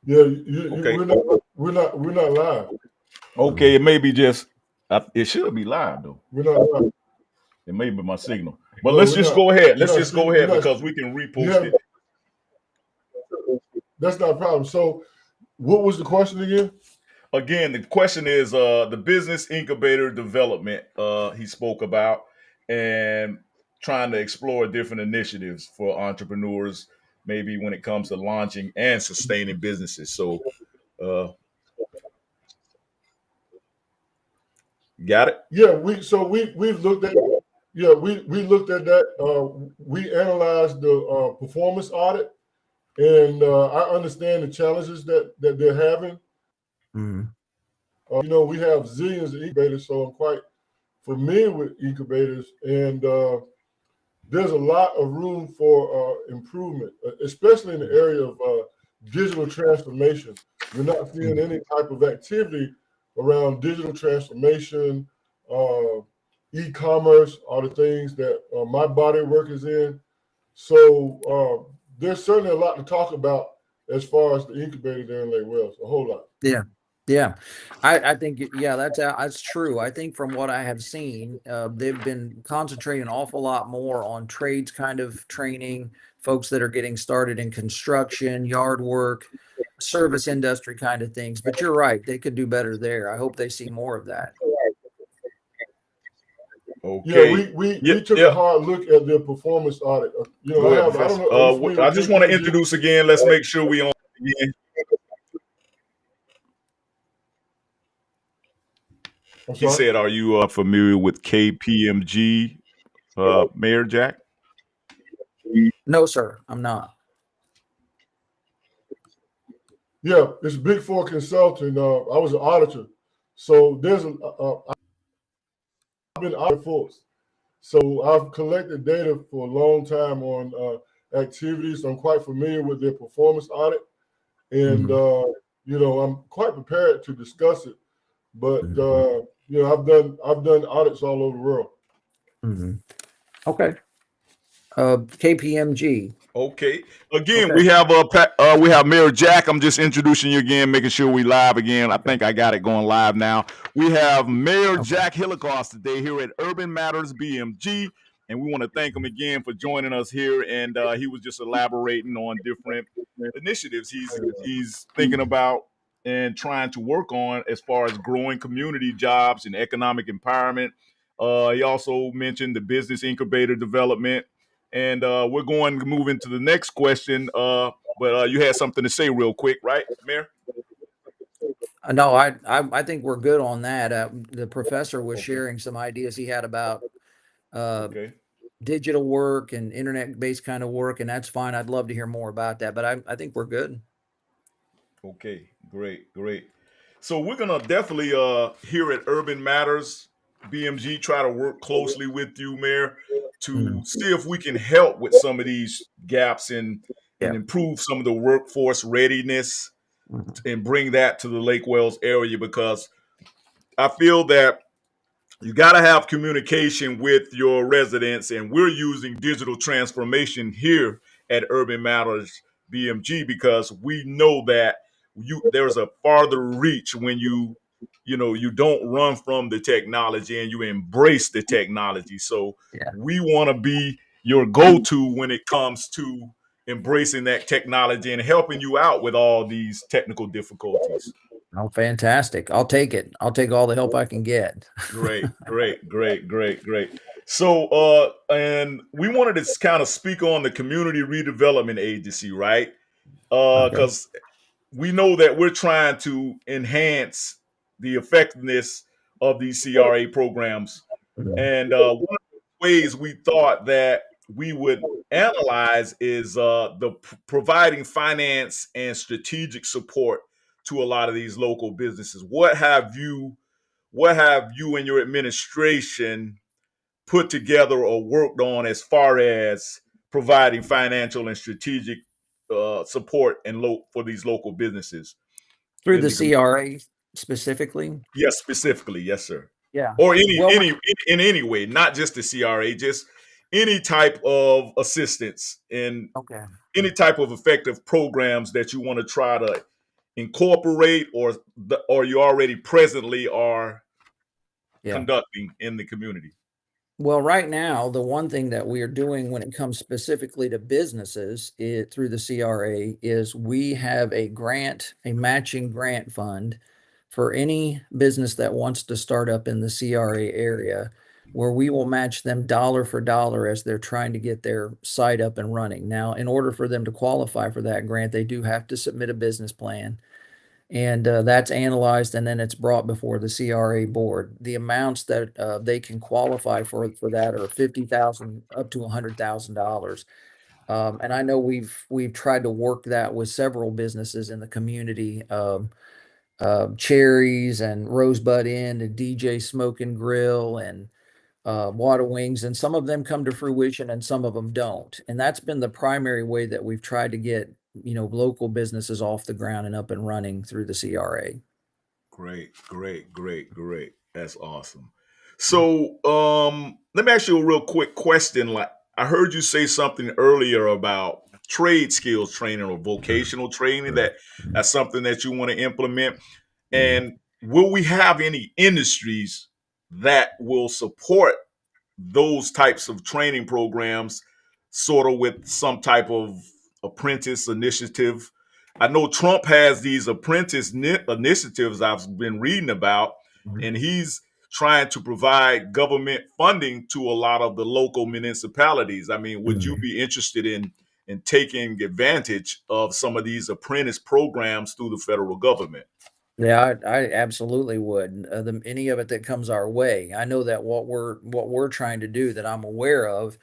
Yeah, Okay. we're not live. Okay, it may be just it should be live though. We're not live. It may be my signal. But No, let's we're just not. go ahead. We're Let's not just go speaking. We're ahead not. because we can You repost have. it. That's not a problem. So, what was the question again? Again, the question is the business incubator development he spoke about and trying to explore different initiatives for entrepreneurs, maybe when it comes to launching and sustaining businesses. So, uh, got it? Yeah, we looked at. Yeah, we looked at that. We analyzed the performance audit, and I understand the challenges that they're having. Mhm. We have zillions of incubators, so I'm quite familiar with incubators, and there's a lot of room for improvement, especially in the area of digital transformation. We're not seeing Mhm. any type of activity around digital transformation, uh, e-commerce, are the things that my body of work is in. So there's certainly a lot to talk about as far as the incubator there in Lake Wells, a whole lot. Yeah. Yeah. I think, yeah, that's true. I think from what I have seen, they've been concentrating an awful lot more on trades kind of training, folks that are getting started in construction, yard work, service industry kind of things. But you're right, they could do better there. I hope they see more of that. Yeah, Okay. Yeah, we took a yeah. hard look at their performance audit. Go ahead, I don't Professor. know, are you familiar I with just want to KPMG? introduce again. Let's make sure we on again. I'm He sorry. said, "Are you familiar with KPMG, Mayor Jack?" No, sir, I'm not. Yeah, it's Big Four Consulting. I was an auditor, so I've been auditor force. So I've collected data for a long time on activities. I'm quite familiar with their performance audit, and Mhm. I'm quite prepared to discuss it. But Mhm. I've done audits all over the world. Mhm. Okay. KPMG. Okay. Again, Okay. we have Mayor Jack. I'm just introducing you again, making sure we live again. I Okay. think I got it going live now. We have Mayor Okay. Jack Hilligosss today here at Urban Matters BMG, and we want to thank him again for joining us here. And he was just elaborating on different initiatives he's thinking about and trying to work on as far as growing community jobs and economic empowerment. He also mentioned the business incubator development, and we're going to move into the next question. But you had something to say real quick, right, Mayor? No, I think we're good on that. The professor was Okay. sharing some ideas he had about uh, Okay. digital work and internet-based kind of work, and that's fine. I'd love to hear more about that, but I think we're good. Okay. Great. Great. So we're gonna definitely here at Urban Matters BMG try to work closely with you, Mayor, to Mhm. see if we can help with some of these gaps and Yeah. improve some of the workforce readiness Mhm. and bring that to the Lake Wells area because I feel that you got to have communication with your residents, and we're using digital transformation here at Urban Matters BMG because we know that there's a farther reach when you don't run from the technology and you embrace the technology. So Yeah. we want to be your go-to when it comes to embracing that technology and helping you out with all these technical difficulties. Oh, fantastic. I'll take it. I'll take all the help I can get. Great, great, great, great, great. So, and we wanted to kind of speak on the Community Redevelopment Agency, right? Okay. Because we know that we're trying to enhance the effectiveness of these CRA programs. Mhm. And one of the ways we thought that we would analyze is providing finance and strategic support to a lot of these local businesses. What have you and your administration put together or worked on as far as providing financial and strategic support for these local businesses Through in the the community? CRA specifically. Yes, specifically, yes, sir. Yeah. Or Well, in any way, not just the CRA, just any type of assistance in okay. any type of effective programs that you want to try to incorporate, or you already presently are Yeah. conducting in the community? Well, right now, the one thing that we are doing when it comes specifically to businesses through the CRA is we have a grant, a matching grant fund for any business that wants to start up in the CRA area, where we will match them dollar for dollar as they're trying to get their site up and running. Now, in order for them to qualify for that grant, they do have to submit a business plan, and that's analyzed, and then it's brought before the CRA board. The amounts that they can qualify for that are 50,000 up to $100,000. And I know we've tried to work that with several businesses in the community. Cherries and Rosebud Inn and DJ Smoke and Grill and Water Wings, and some of them come to fruition and some of them don't. And that's been the primary way that we've tried to get, local businesses off the ground and up and running through the CRA. Great, great, great, great. That's awesome. So, let me ask you a real quick question. Like, I heard you say something earlier about trade skills training or vocational training. That's something that you want to implement. And will we have any industries that will support those types of training programs, sort of with some type of apprentice initiative? I know Trump has these apprentice initiatives I've been reading about, Mhm. and he's trying to provide government funding to a lot of the local municipalities. I mean, would you Mhm. be interested in taking advantage of some of these apprentice programs through the federal government? Yeah, I absolutely would. Any of it that comes our way. I know that what we're trying to do that I'm aware of.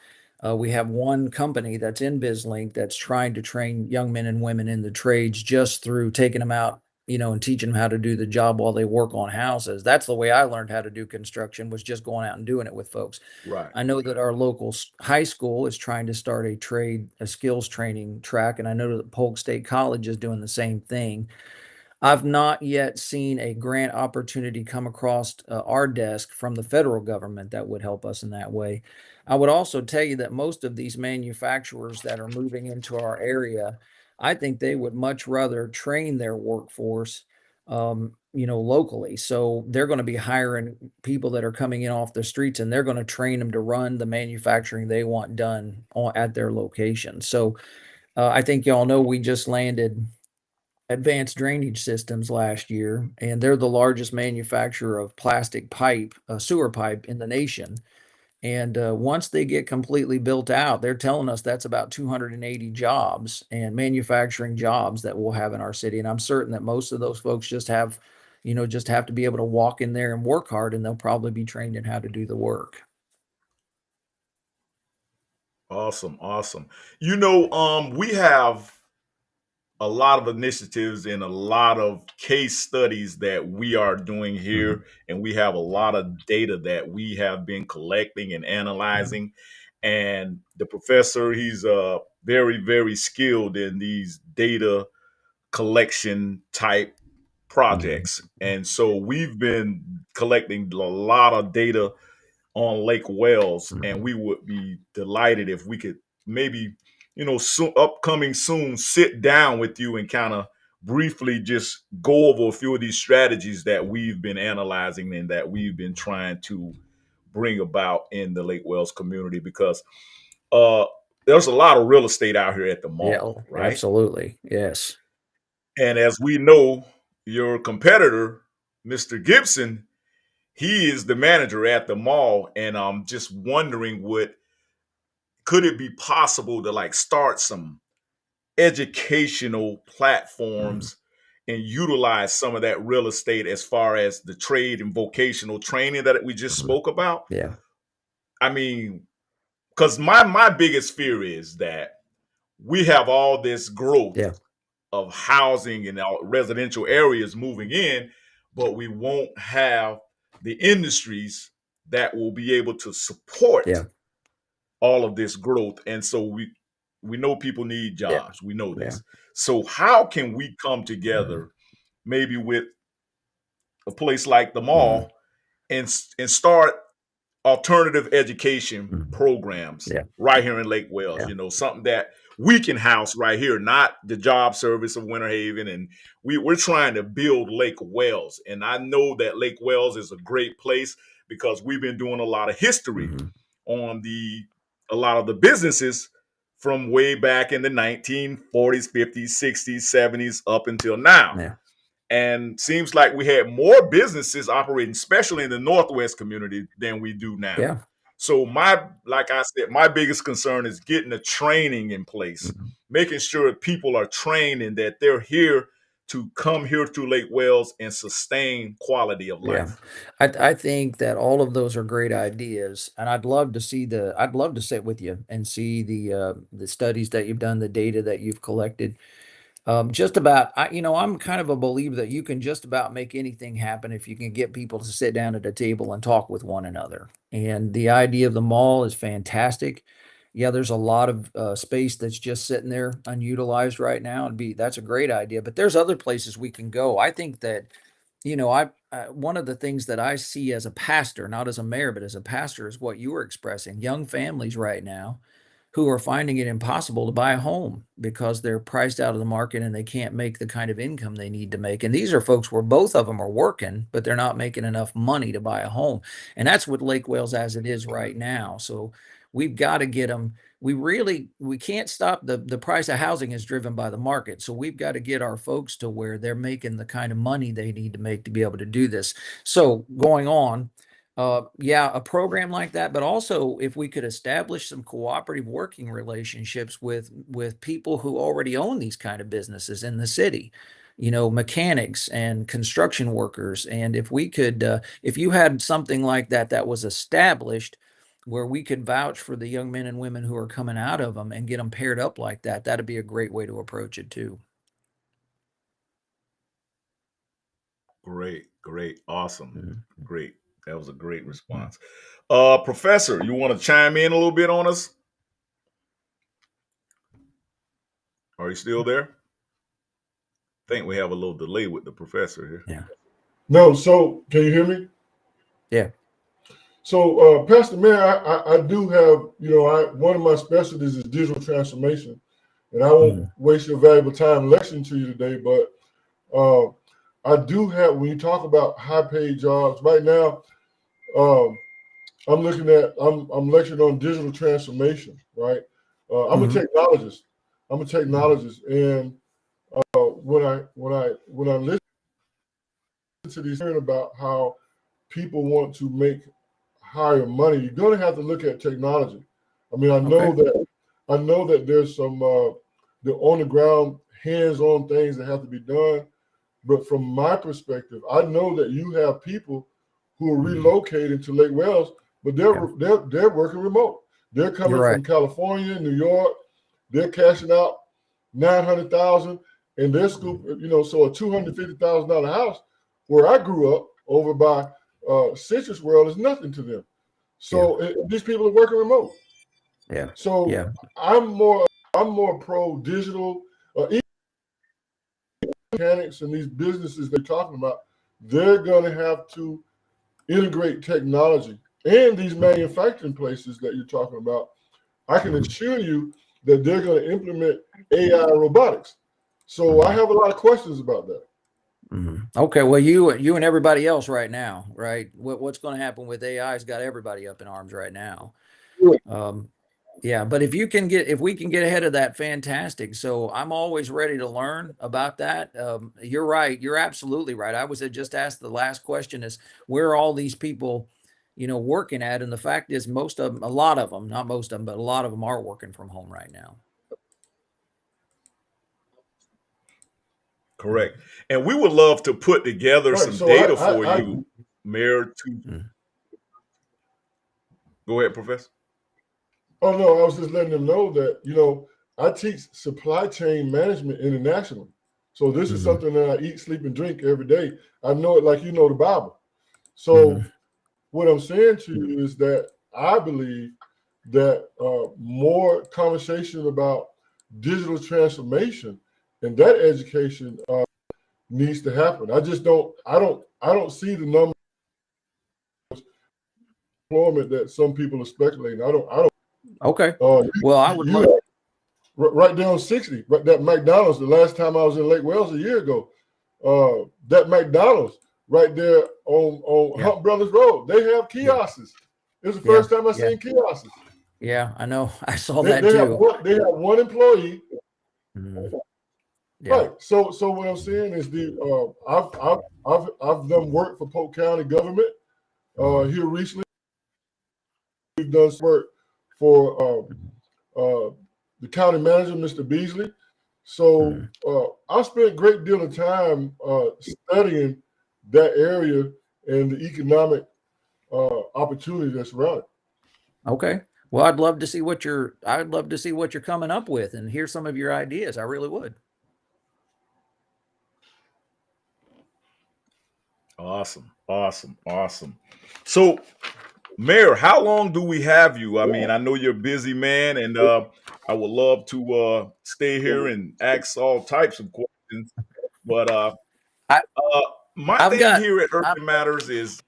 We have one company that's in BizLink that's trying to train young men and women in the trades just through taking them out, and teaching them how to do the job while they work on houses. That's the way I learned how to do construction, was just going out and doing it with folks. Right. I know that our local high school is trying to start a skills training track, and I know that Polk State College is doing the same thing. I've not yet seen a grant opportunity come across our desk from the federal government that would help us in that way. I would also tell you that most of these manufacturers that are moving into our area, I think they would much rather train their workforce, locally. So they're going to be hiring people that are coming in off the streets, and they're going to train them to run the manufacturing they want done at their location. So I think y'all know we just landed Advanced Drainage Systems last year, and they're the largest manufacturer of plastic pipe, sewer pipe in the nation. And once they get completely built out, they're telling us that's about 280 jobs and manufacturing jobs that we'll have in our city. And I'm certain that most of those folks just have to be able to walk in there and work hard, and they'll probably be trained in how to do the work. Awesome, awesome. We have a lot of initiatives and a lot of case studies that we are doing Mhm. here, and we have a lot of data that we have been collecting and analyzing. And the professor, he's very, very skilled in these data collection type Mhm. projects. And so we've been collecting a lot of data on Lake Wells, and Mhm. we would be delighted if we could maybe, soon, upcoming soon, sit down with you and kind of briefly just go over a few of these strategies that we've been analyzing and that we've been trying to bring about in the Lake Wells community, because uh, there's a lot of real estate out here at the Yeah, mall, oh, right? absolutely. Yes. And as we know, your competitor, Mr. Gibson, he is the manager at the mall, and I'm just wondering, could it be possible to like start some educational Mhm. platforms and utilize some of that real estate as far as the trade and vocational training that we just Mhm. spoke about? Yeah. I mean, because my biggest fear is that we have all this growth Yeah. of housing and our residential areas moving in, but we won't have the industries that will be able to support Yeah. all of this growth. And so we know people need Yeah. jobs. We know Yeah. this. So how can we come together, maybe with a place like the Mhm. mall, and start alternative education Mhm. programs Yeah. right here in Lake Wells? Yeah. Something that Weekend House right here, not the job service of Winter Haven. And we're trying to build Lake Wells. And I know that Lake Wells is a great place because we've been doing a lot of history on a lot of the businesses from way back in the 1940s, 50s, 60s, 70s up until now. Yeah. And seems like we had more businesses operating, especially in the Northwest community, than we do now. Yeah. So like I said, my biggest concern is getting the training in place, making sure people are trained and that they're here to come here to Lake Wells and sustain quality of Yeah. life. I think that all of those are great ideas, and I'd love to sit with you and see the studies that you've done, the data that you've collected. Just about, I'm kind of a believer that you can just about make anything happen if you can get people to sit down at a table and talk with one another. And the idea of the mall is fantastic. Yeah, there's a lot of space that's just sitting there unutilized right now. That's a great idea, but there's other places we can go. I think that, one of the things that I see as a pastor, not as a mayor, but as a pastor, is what you were expressing. Young families right now who are finding it impossible to buy a home because they're priced out of the market and they can't make the kind of income they need to make. And these are folks where both of them are working, but they're not making enough money to buy a home. And that's what Lake Wales as it is right now. So we've got to get them. We can't stop the price of housing is driven by the market. So we've got to get our folks to where they're making the kind of money they need to make to be able to do this. So going on, yeah, a program like that, but also if we could establish some cooperative working relationships with people who already own these kind of businesses in the city, mechanics and construction workers. And if we could, if you had something like that was established where we could vouch for the young men and women who are coming out of them and get them paired up like that, that'd be a great way to approach it too. Great, awesome, great. That was a great response. Mm-hmm. Professor, you want to chime in a little bit on us? Are you still there? I think we have a little delay with the professor here. Yeah. No, so can you hear me? Yeah. So, Pastor Mayor, I do have, one of my specialties is digital transformation, and I won't waste your valuable time lecturing to you today, but I do have, when you talk about high-paid jobs, right now, I'm lecturing on digital transformation, right? I'm a technologist. And when I listen to these, hearing about how people want to make higher money, you're going to have to look at technology. I mean, I know that there's some the on the ground, hands-on things that have to be done, but from my perspective, I know that you have people who are relocating to Lake Wells, but they're working remote. They're coming from California, New York. They're cashing out $900,000, and they're scooping. So a $250,000 house where I grew up over by Citrus World is nothing to them. So these people are working remote. Yeah. So I'm more pro digital. Mechanics and these businesses they're talking about, they're going to have to integrate technology. And these manufacturing places that you're talking about, I can assure you that they're going to implement AI robotics. So I have a lot of questions about that. Okay, well, you and everybody else right now, right? What's going to happen with AI has got everybody up in arms right now. Yeah, but if we can get ahead of that, fantastic. So I'm always ready to learn about that. You're right. You're absolutely right. I was just asked the last question is where are all these people, working at? And the fact is most of them, a lot of them, not most of them, but a lot of them are working from home right now. Correct. And we would love to put together some data for you, Mayor. Go ahead, Professor. Oh, no, I was just letting them know that, I teach supply chain management internationally. So this is something that I eat, sleep, and drink every day. I know it like you know the Bible. So what I'm saying to you is that I believe that more conversation about digital transformation and that education needs to happen. I don't see the number of employment that some people are speculating. I don't. Okay. Well, I would love. right there on 60, right, that McDonald's, the last time I was in Lake Wales a year ago, that McDonald's right there on Yeah. Hunt Brothers Road, they have kiosks. It was the Yeah. first time I Yeah. seen kiosks. Yeah, I know. I saw They, that they have too. one, they have one employee. Mhm. Yeah. Right. So what I'm saying is I've done work for Polk County government here recently. We've done some work for the county manager, Mr. Beasley. So I spent a great deal of time studying that area and the economic opportunity that's around it. Okay. Well, I'd love to see what you're coming up with and hear some of your ideas. I really would. Awesome. So, Mayor, how long do we have you? I mean, I know you're a busy man, and I would love to stay here and ask all types of questions. But I, my I've thing got here at I've, Urban Matters is,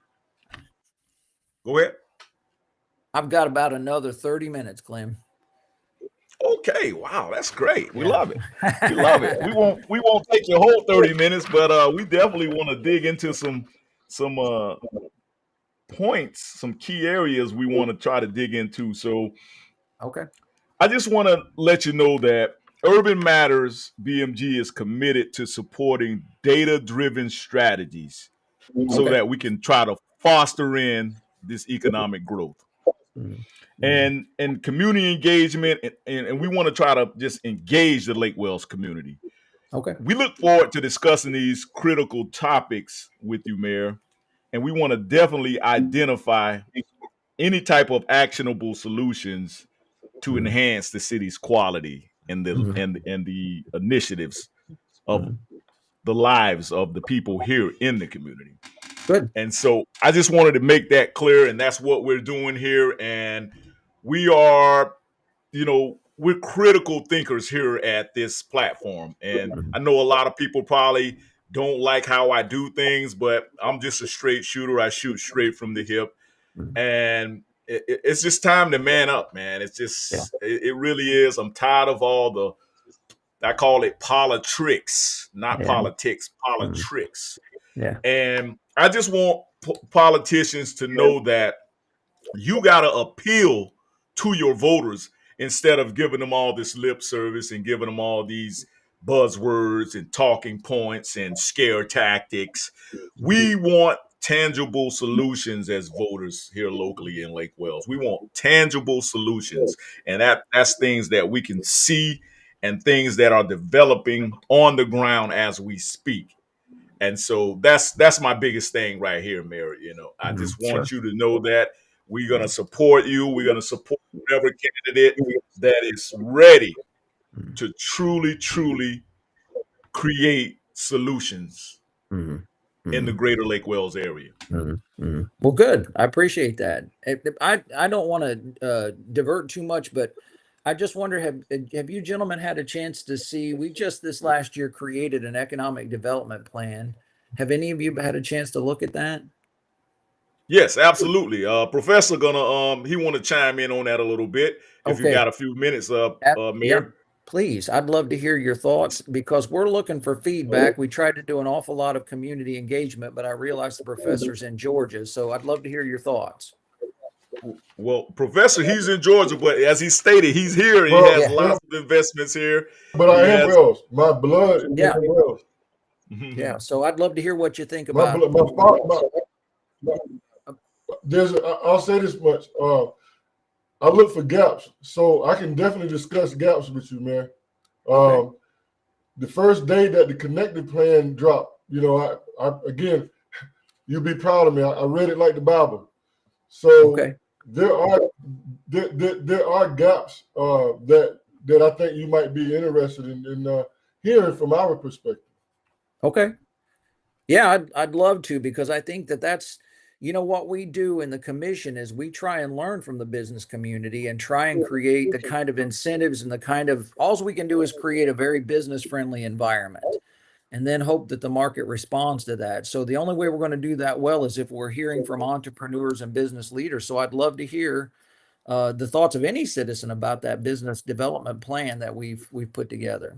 go ahead. I've got about another 30 minutes, Clem. Okay, wow, that's great. We Yeah. love it. We love it. We won't take your whole 30 minutes, but we definitely want to dig into some points, some key areas we want to try to dig into. So Okay. I just want to let you know that Urban Matters BMG is committed to supporting data-driven strategies so Okay. that we can try to foster in this economic growth. Mhm. And community engagement, and we want to try to just engage the Lake Wales community. Okay. We look forward to discussing these critical topics with you, Mayor, and we want to definitely identify any type of actionable solutions to Mhm. enhance the city's quality and the Mhm. and the initiatives of Mhm. the lives of the people here in the community. Good. And so I just wanted to make that clear, and that's what we're doing here. And we are, we're critical thinkers here at this platform. And Mhm. I know a lot of people probably don't like how I do things, but I'm just a straight shooter. I shoot straight from the hip. Mhm. And it's just time to man up, man. It's Yeah. just, it really is. I'm tired of all I call it politics, not Yeah. politics, Mhm. politics. Yeah. And I just want politicians to know that you got to appeal to your voters instead of giving them all this lip service and giving them all these buzzwords and talking points and scare tactics. We want tangible solutions as voters here locally in Lake Wales. We want tangible solutions, and that's things that we can see and things that are developing on the ground as we speak. And so that's my biggest thing right here, Mary. I Mhm. just Sure. want you to know that we're gonna support you. We're gonna support whatever candidate that is ready Mhm. to truly, truly create solutions Mhm. in the Mhm. greater Lake Wales area. Mhm. Mhm. Well, good. I appreciate that. I don't want to divert too much, but I just wonder, have you gentlemen had a chance to see? We just this last year created an economic development plan. Have any of you had a chance to look at that? Yes, absolutely. Professor gonna he want to chime in on that a little bit if you Okay. got a few minutes, Yeah, Mayor. please. I'd love to hear your thoughts because we're looking for feedback. We tried to do an awful lot of community engagement, but I realized the professor's in Georgia, so I'd love to hear your thoughts. Well, Professor, he's in Georgia, but as he stated, he's here and he Well, has Yeah, lots of investments here. but He I am has Wells. My blood is yeah, in Wells. yeah. So I'd love to hear what you think My about. blood, my I'll say this much. I look for gaps, so I can definitely discuss gaps with you, man. Okay. The first day that the connected plan dropped, I again, you'll be proud of me. I read it like the Bible. So Okay. there are there are gaps that I think you might be interested in hearing from our perspective. Okay. Yeah, I'd love to because I think that's what we do in the commission is we try and learn from the business community and try and create the kind of incentives and the kind of all we can do is create a very business friendly environment and then hope that the market responds to that. So the only way we're going to do that well is if we're hearing from entrepreneurs and business leaders. So I'd love to hear the thoughts of any citizen about that business development plan that we've put together.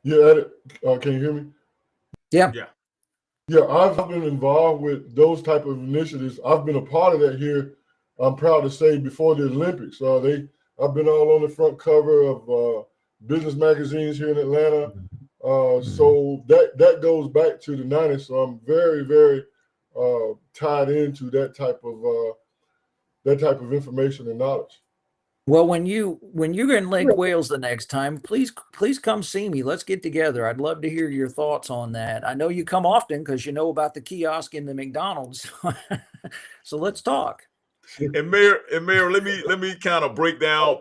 Yeah, can you hear me? Yeah. Yeah. Yeah, I've been involved with those type of initiatives. I've been a part of that here. I'm proud to say before the Olympics. I've been all on the front cover of business magazines here in Atlanta. So that goes back to the '90s. So I'm very, very tied into that type of information and knowledge. Well, when you're in Lake Wales the next time, please come see me. Let's get together. I'd love to hear your thoughts on that. I know you come often because you know about the kiosk in the McDonald's. So let's talk. And Mayor, let me kind of break down.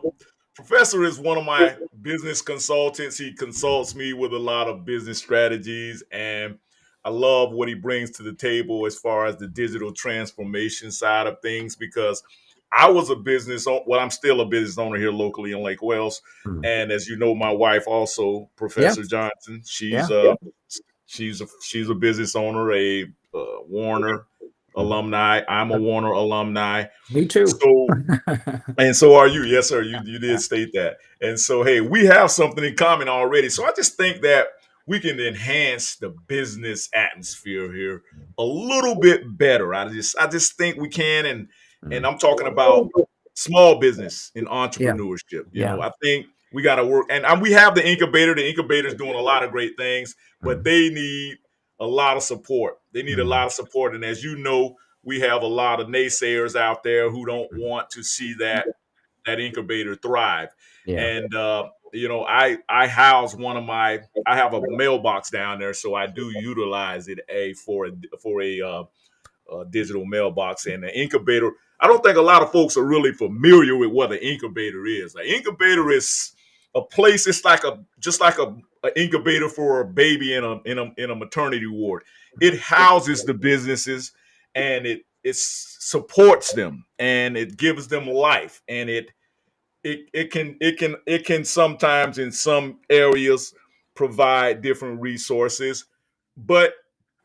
Professor is one of my business consultants. He consults me with a lot of business strategies, and I love what he brings to the table as far as the digital transformation side of things. Because I was I'm still a business owner here locally in Lake Wales, and as you know, my wife also, Yeah. Professor Johnson, she's Yeah. she's a business owner, a Warner alumni. I'm a Warner alumni. Me too. So and so are you. Yes, sir. You did state that. And so, hey, we have something in common already. So I just think that we can enhance the business atmosphere here a little bit better. I just think we can. And I'm talking about small business and Yeah. entrepreneurship. You Yeah. know, I think we got to work. And we have the incubator. The incubator is doing a lot of great things, but they need a lot of support. They need a lot of support. And as you know, we have a lot of naysayers out there who don't want to see that incubator thrive. Yeah. And you know, I house I have a mailbox down there, so I do utilize it for a digital mailbox and the incubator. I don't think a lot of folks are really familiar with what an incubator is. An incubator is a place. It's like just like a incubator for a baby in a maternity ward. It houses the businesses and it supports them and it gives them life and it can sometimes in some areas provide different resources, but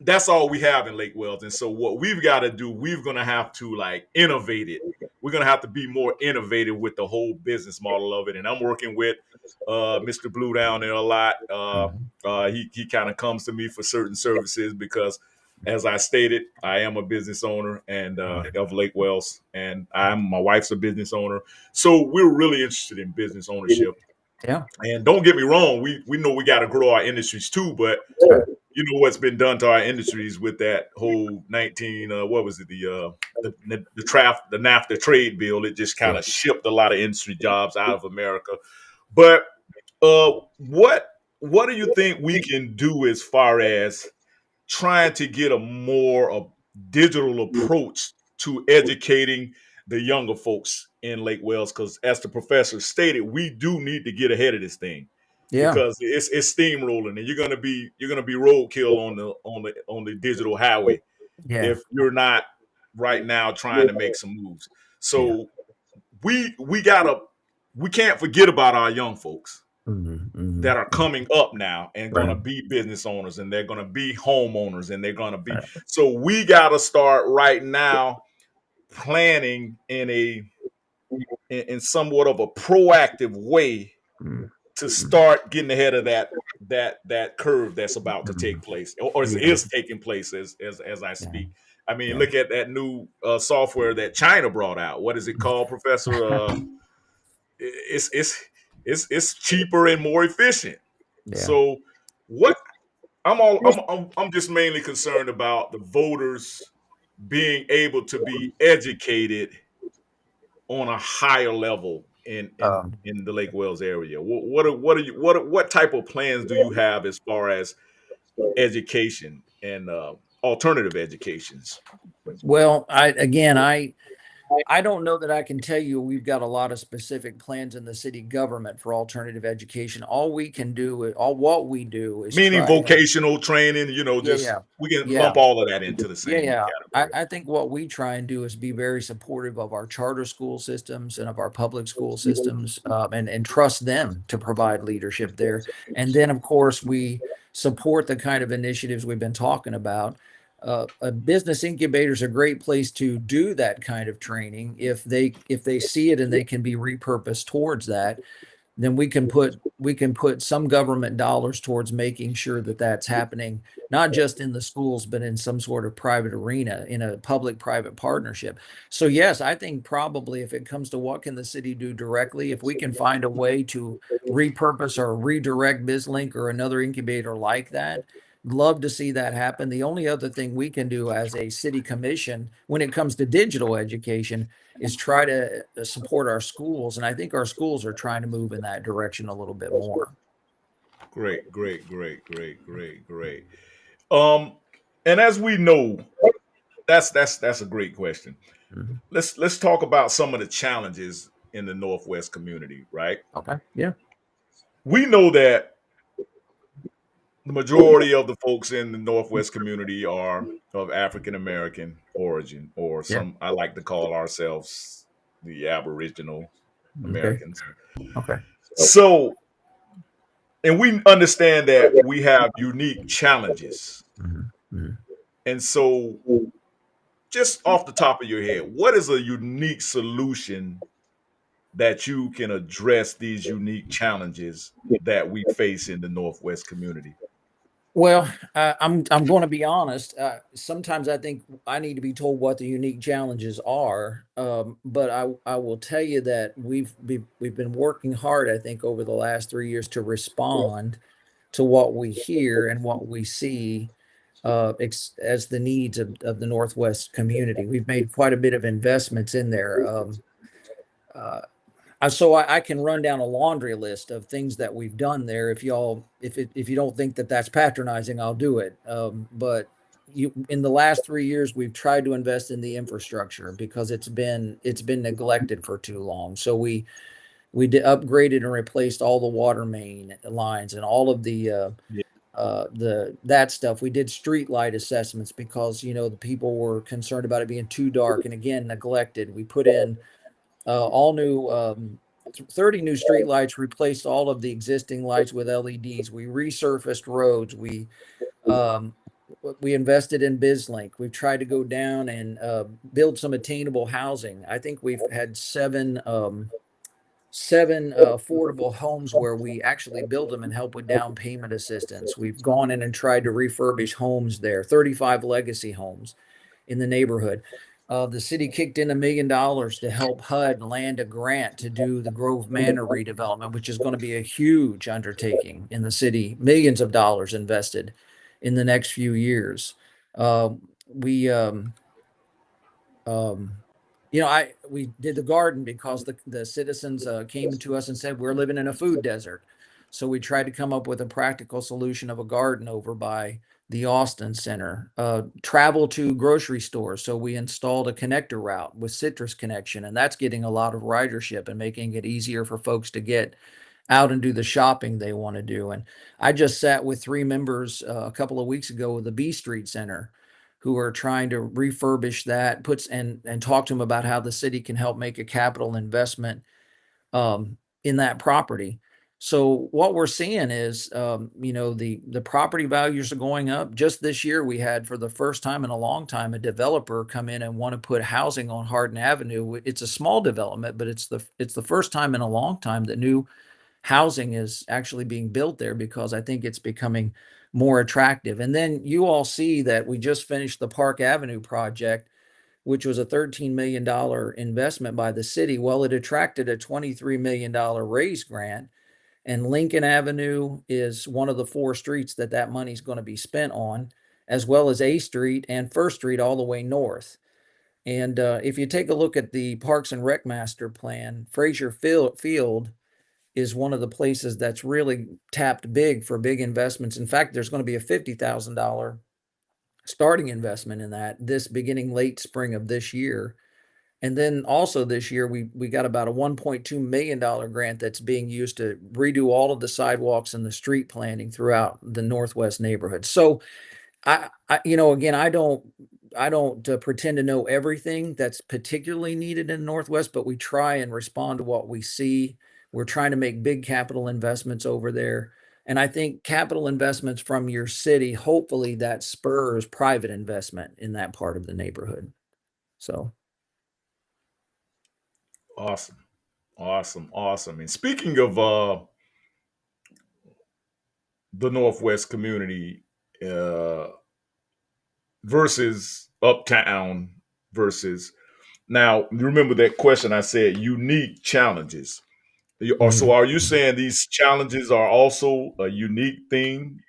that's all we have in Lake Wales. And so what we've got to do, we're gonna have to like innovate it. We're gonna have to be more innovative with the whole business model of it. And I'm working with Mr. Blue down there a lot. He kind of comes to me for certain services because as I stated, I am a business owner and of Lake Wales, and my wife's a business owner. So we're really interested in business ownership. Yeah. And don't get me wrong, we know we got to grow our industries too, but you know what's been done to our industries with that whole 19 what was it the NAFTA trade bill. It just kind of shipped a lot of industry jobs out of America. But what do you think we can do as far as trying to get a digital approach to educating the younger folks in Lake Wales? Because as the professor stated, we do need to get ahead of this thing Yeah. because it's steamrolling and you're gonna be roadkill on the digital highway Yeah. if you're not right now trying to make some moves. Yeah. So we can't forget about our young folks that are coming up now and going to be business owners and they're going to be homeowners and they're going to be so we got to start right now planning in somewhat of a proactive way to start getting ahead of that curve that's about to take place or is taking place as I speak. I mean, look at that new software that China brought out. What is it called, Professor? It's cheaper and more efficient. So what I'm just mainly concerned about the voters being able to be educated on a higher level in the Lake Wales area. What type of plans do you have as far as education and alternative educations? Well, I don't know that I can tell you we've got a lot of specific plans in the city government for alternative education. All we can do, all what we do is Meaning try to, vocational training, you know, just yeah, we can yeah, lump all of that into the yeah, same yeah. category. I think what we try and do is be very supportive of our charter school systems and of our public school systems, and trust them to provide leadership there. And then, of course, we support the kind of initiatives we've been talking about. A business incubator is a great place to do that kind of training if they see it and they can be repurposed towards that. Then we can put some government dollars towards making sure that that's happening, not just in the schools, but in some sort of private arena, in a public-private partnership. So yes, I think probably if it comes to what can the city do directly, if we can find a way to repurpose or redirect BizLink or another incubator like that, love to see that happen. The only other thing we can do as a city commission when it comes to digital education is try to support our schools. And I think our schools are trying to move in that direction a little bit more. Great, great, great, great, great, great. Um, and as we know, that's a great question. Mhm. Let's talk about some of the challenges in the Northwest community, right? Okay. Yeah. We know that the majority of the folks in the Northwest community are of African American origin, or Yeah. some I like to call ourselves the Aboriginal Okay. Americans. Okay. So, and we understand that we have unique challenges. Mhm. Mhm. And so, just off the top of your head, what is a unique solution that you can address these unique challenges that we face in the Northwest community? Well, I'm going to be honest. Sometimes I think I need to be told what the unique challenges are. But I will tell you that we've been working hard. I think over the last 3 years to respond to what we hear and what we see as the needs of the Northwest community. We've made quite a bit of investments in there. Uh, so I can run down a laundry list of things that we've done there. If you don't think that that's patronizing, I'll do it. But in the last 3 years, we've tried to invest in the infrastructure because it's been neglected for too long. So we did upgraded and replaced all the water main lines and all of Yeah. the that stuff. We did street light assessments because the people were concerned about it being too dark and again neglected. We put in all new 30 new street lights, replaced all of the existing lights with LEDs. We resurfaced roads. Um, we invested in BizLink. We've tried to go down and build some attainable housing. I think we've had seven affordable homes where we actually build them and help with down payment assistance. We've gone in and tried to refurbish homes there, 35 legacy homes in the neighborhood. The city kicked in $1 million to help HUD land a grant to do the Grove Manor redevelopment, which is going to be a huge undertaking in the city, millions of dollars invested in the next few years. We um, we did the garden because the citizens came to us and said we're living in a food desert. So we tried to come up with a practical solution of a garden over by the Austin Center. Travel to grocery stores. So we installed a connector route with Citrus Connection, and that's getting a lot of ridership and making it easier for folks to get out and do the shopping they want to do. And I just sat with 3 members a couple of weeks ago with the B Street Center who are trying to refurbish that, and talk to them about how the city can help make a capital investment in that property. So what we're seeing is, the property values are going up. Just this year, we had for the first time in a long time a developer come in and want to put housing on Hardin Avenue. It's a small development, but it's the first time in a long time that new housing is actually being built there because I think it's becoming more attractive. And then you all see that we just finished the Park Avenue project, which was a $13 million investment by the city. Well, it attracted a $23 million raise grant. And Lincoln Avenue is one of the 4 streets that money is going to be spent on, as well as A Street and First Street all the way north. And if you take a look at the Parks and Rec Master Plan, Frazier Field is one of the places that's really tapped big for big investments. In fact, there's going to be a $50,000 starting investment in that this beginning late spring of this year. And then also this year, we got about a $1.2 million grant that's being used to redo all of the sidewalks and the street planning throughout the Northwest neighborhood. So again, I don't pretend to know everything that's particularly needed in the Northwest, but we try and respond to what we see. We're trying to make big capital investments over there And I think capital investments from your city, hopefully that spurs private investment in that part of the neighborhood. So, Awesome. Awesome. Awesome. And speaking of the Northwest community uh, versus uptown versus now, remember that question I said unique challenges. So mhm. are you saying these challenges are also a unique thing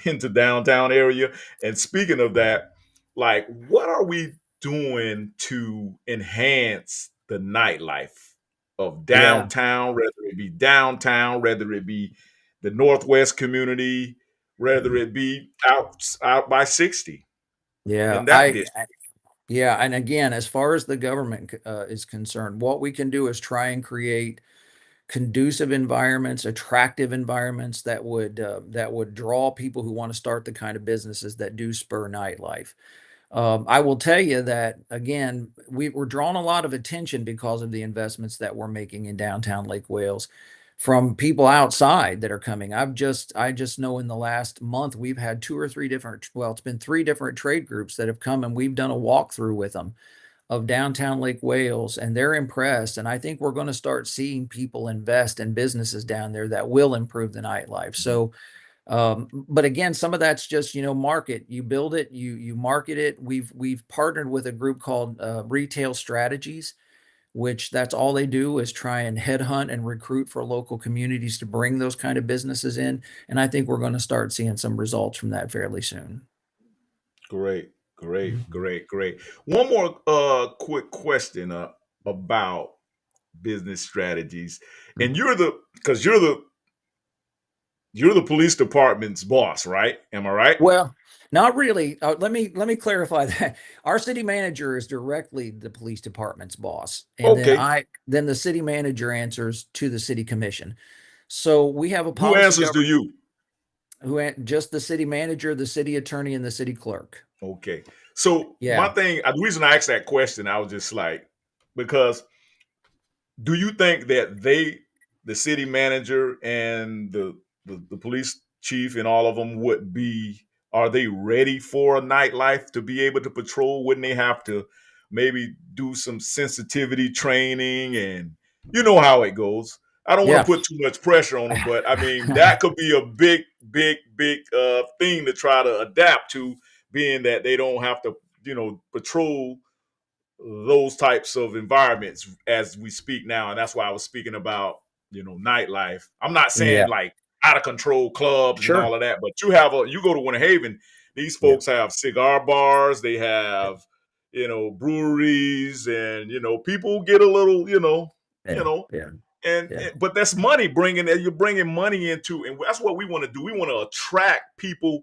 into downtown area? And speaking of that, like what are we doing to enhance the nightlife of Yeah, downtown, whether it be the Northwest community, whether it be out by 60 yeah, in that district? yeah, and again, as far as the government is concerned, what we can do is try and create conducive environments, attractive environments that would draw people who want to start the kind of businesses that do spur nightlife. I will tell you that again, we're drawing a lot of attention because of the investments that we're making in downtown Lake Wales from people outside that are coming. I just know in the last month we've had two or three different, well, it's been three different trade groups that have come and we've done a walkthrough with them of downtown Lake Wales, and they're impressed. And I think we're going to start seeing people invest in businesses down there that will improve the nightlife. So but again, some of that's just, market. You build it, you market it. We've partnered with a group called Retail Strategies, which that's all they do is try and headhunt and recruit for local communities to bring those kind of businesses in. And I think we're going to start seeing some results from that fairly soon. Great, great, Mhm. great, great. One more quick question about business strategies. And Mhm. because you're the police department's boss, right? Am I right? Well, not really. Let me clarify that. Our city manager is directly the police department's boss, and Okay. then the city manager answers to the city commission. So we have a Who policy answers to governance you? just the city manager, the city attorney, and the city clerk. Okay. So my Yeah, thing, the reason I asked that question, I was just like, because do you think that the city manager and the police chief and all of them are they ready for a nightlife to be able to patrol? Wouldn't they have to maybe do some sensitivity training and you know how it goes? I don't want yeah, to put too much pressure on them, but I mean that could be a big thing to try to adapt to, being that they don't have to patrol those types of environments as we speak now. And that's why I was speaking about, nightlife. I'm not saying yeah, like out of control clubs and sure, all of that, but you go to Winter Haven, these yeah, folks have cigar bars, they have, breweries, and, people get a little, you yeah, know, yeah, yeah, but that's money you're bringing money into, and that's what we want to do. We want to attract people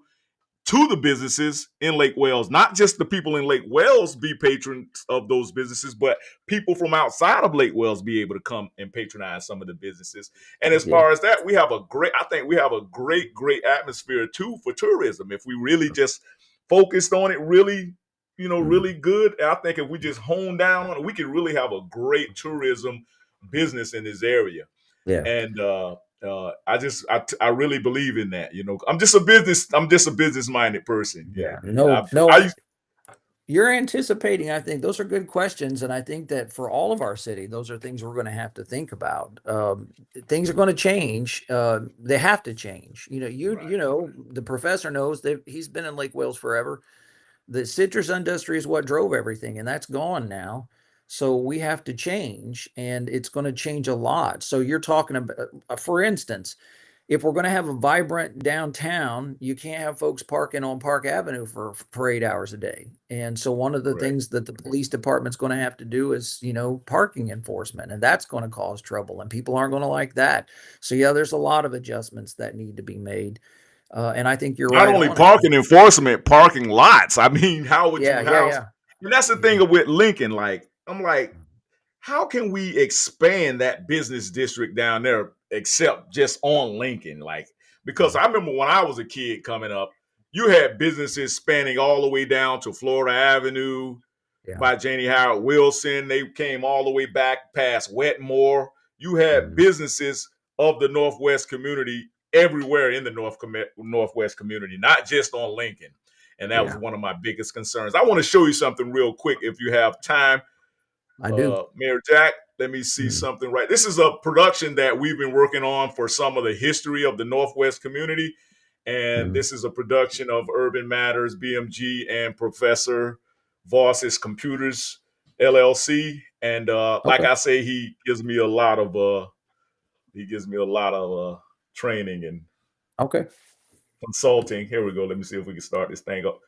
to the businesses in Lake Wales, not just the people in Lake Wales be patrons of those businesses, but people from outside of Lake Wales be able to come and patronize some of the businesses. And as yeah, far as that, I think we have a great atmosphere too for tourism. If we really just focused on it really, mm, really good, I think if we just hone down on it, we could really have a great tourism business in this area. yeah, And I really believe in that. I'm just a business minded person. yeah. I, No, no, I you're anticipating. I think those are good questions, and I think that for all of our city, those are things we're going to have to think about. Things are going to change. They have to change. right. The professor knows that he's been in Lake Wales forever. The citrus industry is what drove everything, and that's gone now. So we have to change, and it's going to change a lot. So you're talking about, for instance, if we're going to have a vibrant downtown, you can't have folks parking on Park Avenue for 8 hours a day. And so one of the Right. things that the police department's going to have to do is, parking enforcement, and that's going to cause trouble, and people aren't going to like that. So yeah, there's a lot of adjustments that need to be made. And I think you're Not right only on it. parking enforcement, parking lots. I mean, how would Yeah, you yeah, house? yeah, And that's the yeah, thing with Lincoln. Like, I'm like, how can we expand that business district down there except just on Lincoln? Like, because yeah, I remember when I was a kid coming up, you had businesses spanning all the way down to Florida Avenue yeah. by Janie Howard Wilson. They came all the way back past Wetmore. You had Mhm. businesses of the Northwest community everywhere in the Northwest community, not just on Lincoln. And that was one of my biggest concerns. I want to show you something real quick if you have time. I do. Mayor Jack, let me see something right. This is a production that we've been working on for some of the history of the Northwest community. And this is a production of Urban Matters, BMG, and Professor Voss's Computers, LLC. And like I say, he gives me a lot of training and consulting. Here we go. Let me see if we can start this thing up.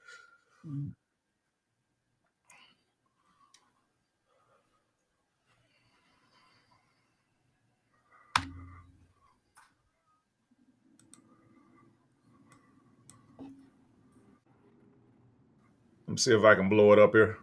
Let me see if I can blow it up here.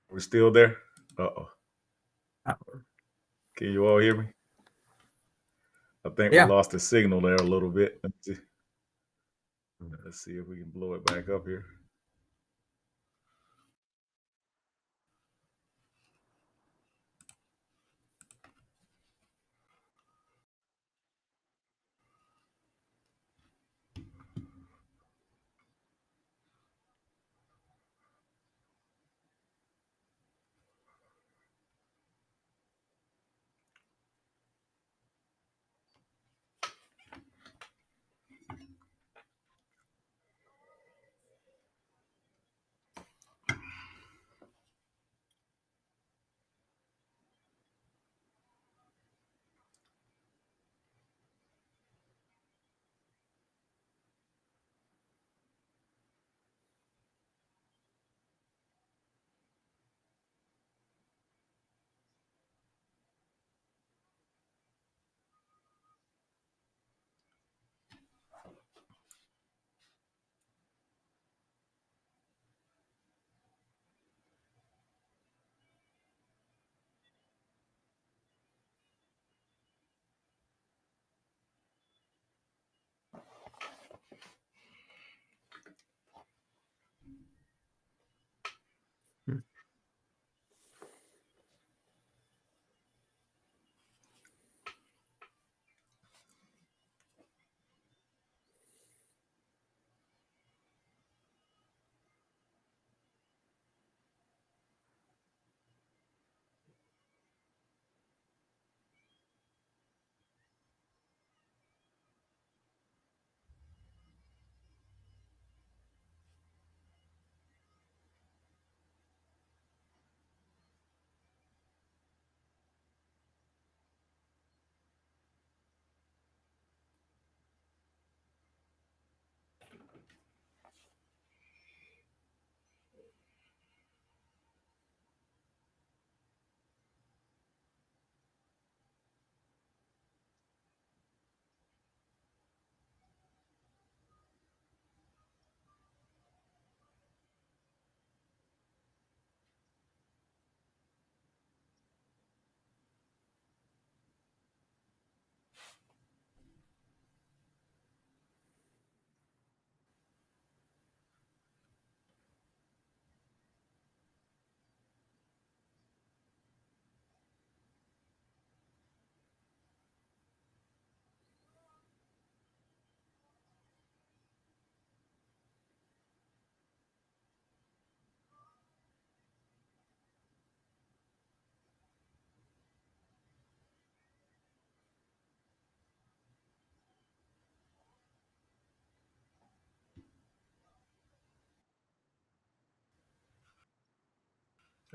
We're still there? Uh-oh. Can you all hear me? I think we lost the signal there a little bit. Let's see if we can blow it back up here.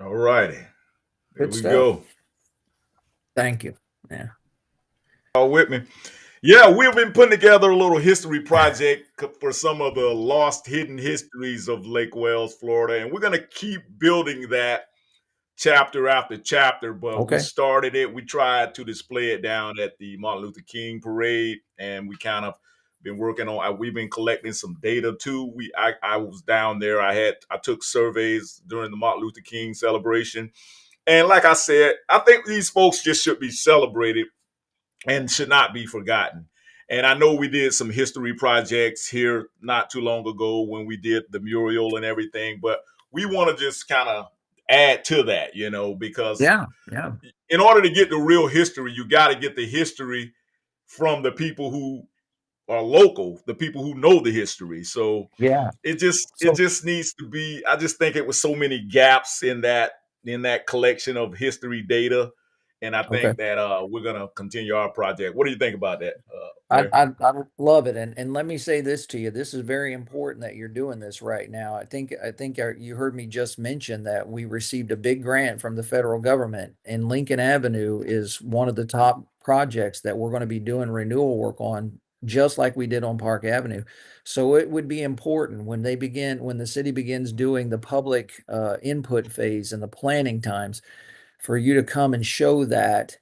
All righty. There we go. Thank you. Yeah. All with me. Yeah, we've been putting together a little history project for some of the lost hidden histories of Lake Wales, Florida, and we're going to keep building that chapter after chapter. But we Okay. started it. We tried to display it down at the Martin Luther King parade, and we kind of been working on. We've been collecting some data too. I was down there. I took surveys during the Martin Luther King celebration, and like I said, I think these folks just should be celebrated and should not be forgotten. And I know we did some history projects here not too long ago when we did the mural and everything, but we want to just kind of add to that, because Yeah. Yeah. in order to get the real history, you got to get the history from the people who are local, the people who know the history. So Yeah. it So, just needs to be. I just think it was so many gaps in that collection of history data, and I okay. think that we're gonna continue our project. What do you think about that, I, Mayor? I I love it, and let me say this to you. This is very important that you're doing this right now. I think you heard me just mention that we received a big grant from the federal government, and Lincoln Avenue is one of the top projects that we're going to be doing renewal work on, just like we did on Park Avenue. So it would be important when the city begins doing the public input phase and the planning times for you to come and show that,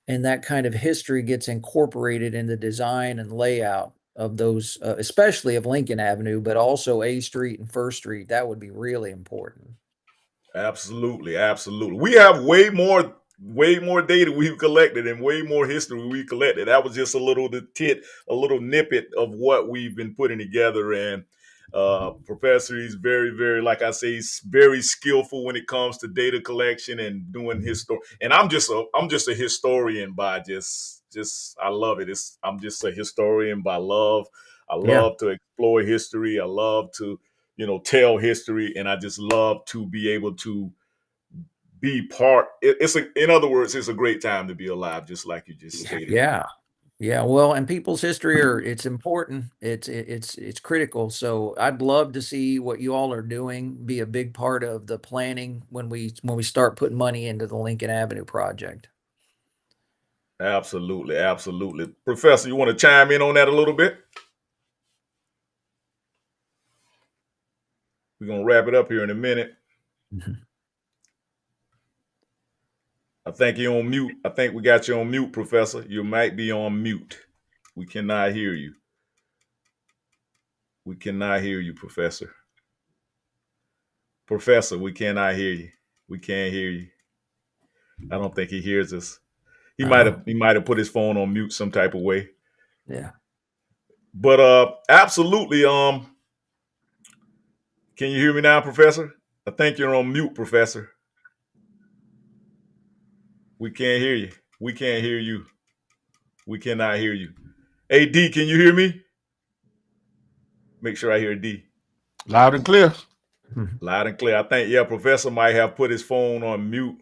and that kind of history gets incorporated in the design and layout of those, especially of Lincoln Avenue, but also A Street and First Street. That would be really important. Absolutely, absolutely. We have way more data we've collected and way more history we collected. That was just a little a little nippet of what we've been putting together. And Professor, he's very, very, like I say, he's very skillful when it comes to data collection and doing history. And I'm just a historian by just I love it. I'm just a historian by love. I Yeah. love to explore history. I love to tell history, and I just love to be able to be part. In other words, it's a great time to be alive, just like you just stated. Yeah. Yeah, well, and people's history it's important. It's critical. So I'd love to see what you all are doing, be a big part of the planning when we start putting money into the Lincoln Avenue project. Absolutely, absolutely. Professor, you want to chime in on that a little bit? We're gonna wrap it up here in a minute. Mhm. I think you're on mute. I think we got you on mute, Professor. You might be on mute. We cannot hear you. We cannot hear you, Professor. Professor, we cannot hear you. We can't hear you. I don't think he hears us. Oh, He might have put his phone on mute some type of way. yeah. But absolutely. Can you hear me now, Professor? I think you're on mute, Professor. We can't hear you. We can't hear you. We cannot hear you. Hey D, can you hear me? Make sure I hear D. Loud and clear. Mhm. Loud and clear. I think Professor might have put his phone on mute.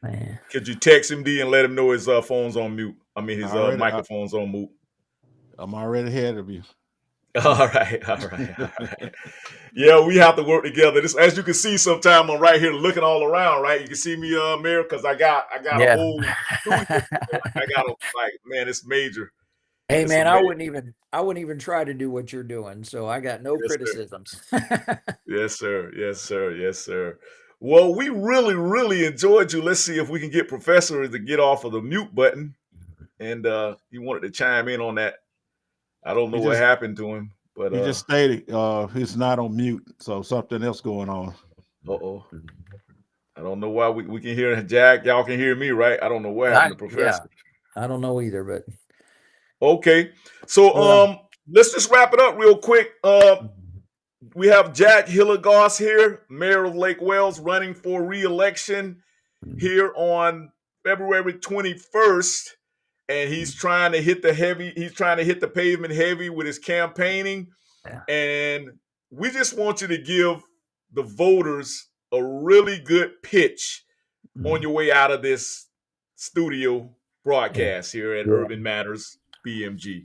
Man. Could you text him D and let him know his phone's on mute? I mean his Already, microphone's on mute. I'm already ahead of you. All right, all right, all right. Yeah, we have to work together. This, as you can see, sometime I'm right here looking all around. Right, you can see me, Mayor, because I got a Yeah. whole studio. I got a man, it's major. Hey It's man, amazing. I wouldn't even try to do what you're doing. So I got no Yes, sir. criticisms. Yes, sir. Yes, sir. Yes, sir. Well, we really, really enjoyed you. Let's see if we can get Professor to get off of the mute button. And he wanted to chime in on that. I don't know He what just happened to him, but he just stated he's not on mute, so something else going on. uh-oh. I don't know why we can hear Jack. Y'all can hear me, right? I don't know what happened to Yeah, Professor. I don't know either, but Okay. So well, let's just wrap it up real quick. We have Jack Hilligosss here, Mayor of Lake Wales, running for re-election here on February 21st. And he's trying to hit the pavement heavy with his campaigning. yeah. And we just want you to give the voters a really good pitch on Mhm. your way out of this studio Yeah. broadcast here at Yeah. Urban Matters BMG.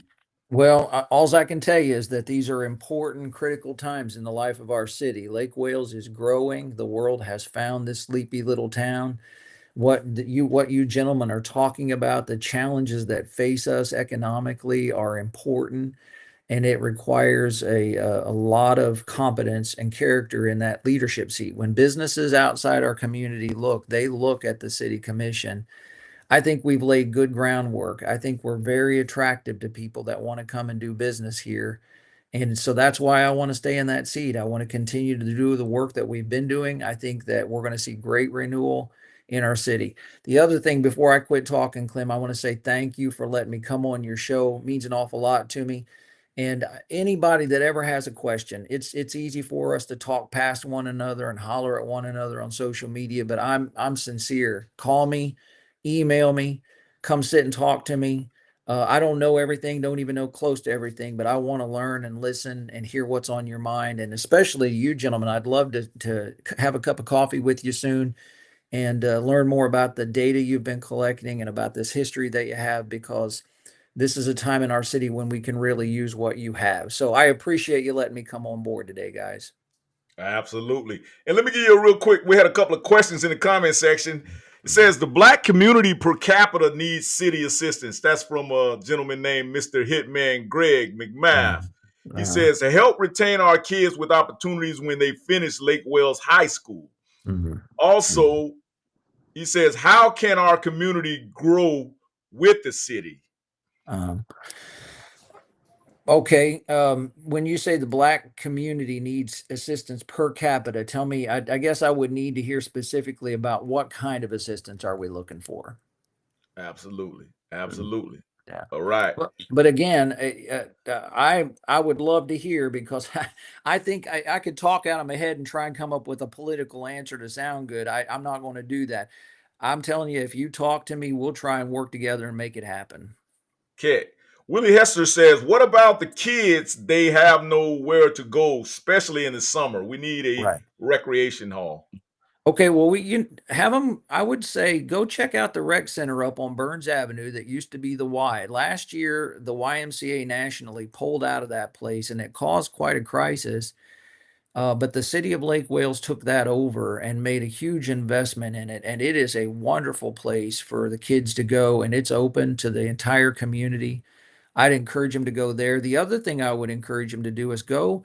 Well, all I can tell you is that these are important, critical times in the life of our city. Lake Wales is growing. The world has found this sleepy little town. what you gentlemen are talking about, the challenges that face us economically are important, and it requires a lot of competence and character in that leadership seat. When businesses outside our community they look at the city commission. I think we've laid good groundwork. I think we're very attractive to people that want to come and do business here. And so that's why I want to stay in that seat. I want to continue to do the work that we've been doing. I think that we're going to see great renewal in our city. The other thing before I quit talking, Clem, I want to say thank you for letting me come on your show. It means an awful lot to me. And anybody that ever has a question, it's easy for us to talk past one another and holler at one another on social media, but I'm sincere. Call me, email me, come sit and talk to me. I don't know everything, don't even know close to everything, but I want to learn and listen and hear what's on your mind. And especially you gentlemen, I'd love to have a cup of coffee with you soon and learn more about the data you've been collecting and about this history that you have, because this is a time in our city when we can really use what you have. So I appreciate you letting me come on board today, guys. Absolutely. And let me give you a real quick. We had a couple of questions in the comment section. It says the black community per capita needs city assistance. That's from a gentleman named Mr. Hitman Greg McMath. He says to help retain our kids with opportunities when they finish Lake Wales High School. Also, he says, how can our community grow with the city? Okay. When you say the black community needs assistance per capita, tell me, I guess I would need to hear specifically about what kind of assistance are we looking for? Absolutely. Absolutely. Yeah. All right. But again, I would love to hear, because I think I could talk out of my head and try and come up with a political answer to sound good. I'm not going to do that. I'm telling you, if you talk to me, we'll try and work together and make it happen. Okay. Willie Hester says, what about the kids? They have nowhere to go, especially in the summer. We need a recreation hall. Okay, well, you have them. I would say go check out the rec center up on Burns Avenue that used to be the Y. Last year, the YMCA nationally pulled out of that place, and it caused quite a crisis. But the city of Lake Wales took that over and made a huge investment in it, and it is a wonderful place for the kids to go, and it's open to the entire community. I'd encourage them to go there. The other thing I would encourage them to do is go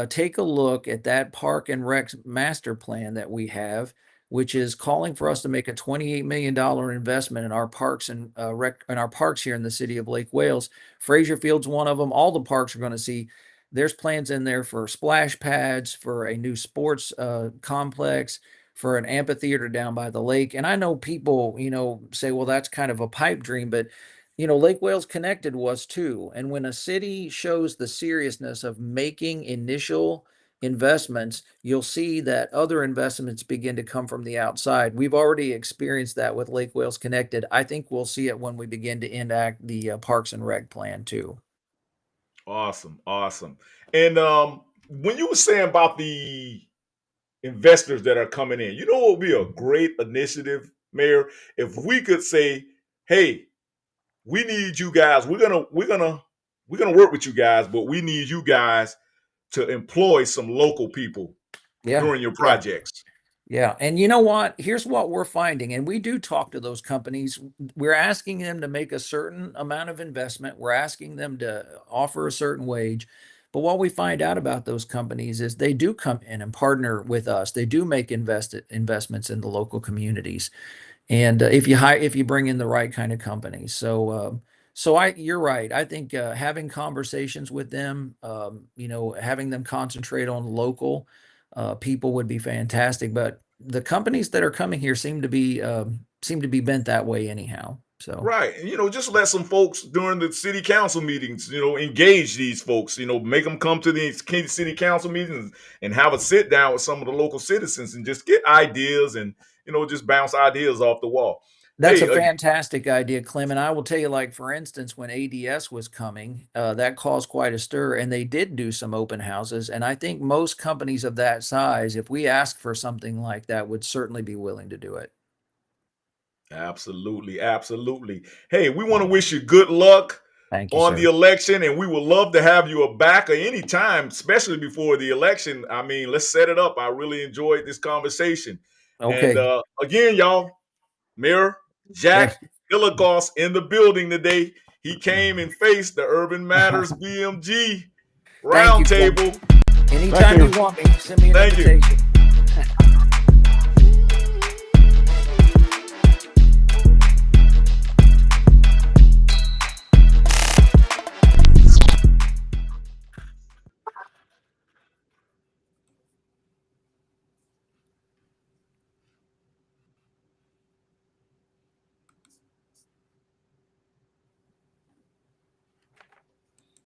take a look at that park and rec master plan that we have, which is calling for us to make a $28 million investment in our parks and in our parks here in the city of Lake Wales. Fraser Field's one of them. All the parks are going to see. There's plans in there for splash pads, for a new sports complex, for an amphitheater down by the lake. And I know people, say, well, that's kind of a pipe dream, but Lake Wales Connected was too. And when a city shows the seriousness of making initial investments, you'll see that other investments begin to come from the outside. We've already experienced that with Lake Wales Connected. I think we'll see it when we begin to enact the Parks and Rec plan too. Awesome. Awesome. And when you were saying about the investors that are coming in, it would be a great initiative, Mayor, if we could say, hey, we need you guys. We're gonna work with you guys, but we need you guys to employ some local people during your projects. Yeah. And you know what? Here's what we're finding. And we do talk to those companies. We're asking them to make a certain amount of investment. We're asking them to offer a certain wage. But what we find out about those companies is they do come in and partner with us. They do make investments in the local communities. And if you bring in the right kind of companies. You're right. I think having conversations with them, having them concentrate on local people would be fantastic. But the companies that are coming here seem to be bent that way anyhow. So right, and just let some folks during the city council meetings, engage these folks. Make them come to the city council meetings and have a sit down with some of the local citizens and just get ideas and just bounce ideas off the wall. That's a fantastic idea, Clem. And I will tell you, like, for instance, when ADS was coming, that caused quite a stir, and they did do some open houses. And I think most companies of that size, if we ask for something like that, would certainly be willing to do it. Absolutely. Absolutely. Hey, we want to wish you good luck on the election, and we would love to have you back at any time, especially before the election. I mean, let's set it up. I really enjoyed this conversation. Okay. And again, y'all, Mayor Jack Hilligosss in the building today. He came and faced the Urban Matters BMG Thank you, Ken. roundtable. Anytime you. you want me, send me an Thank you. invitation.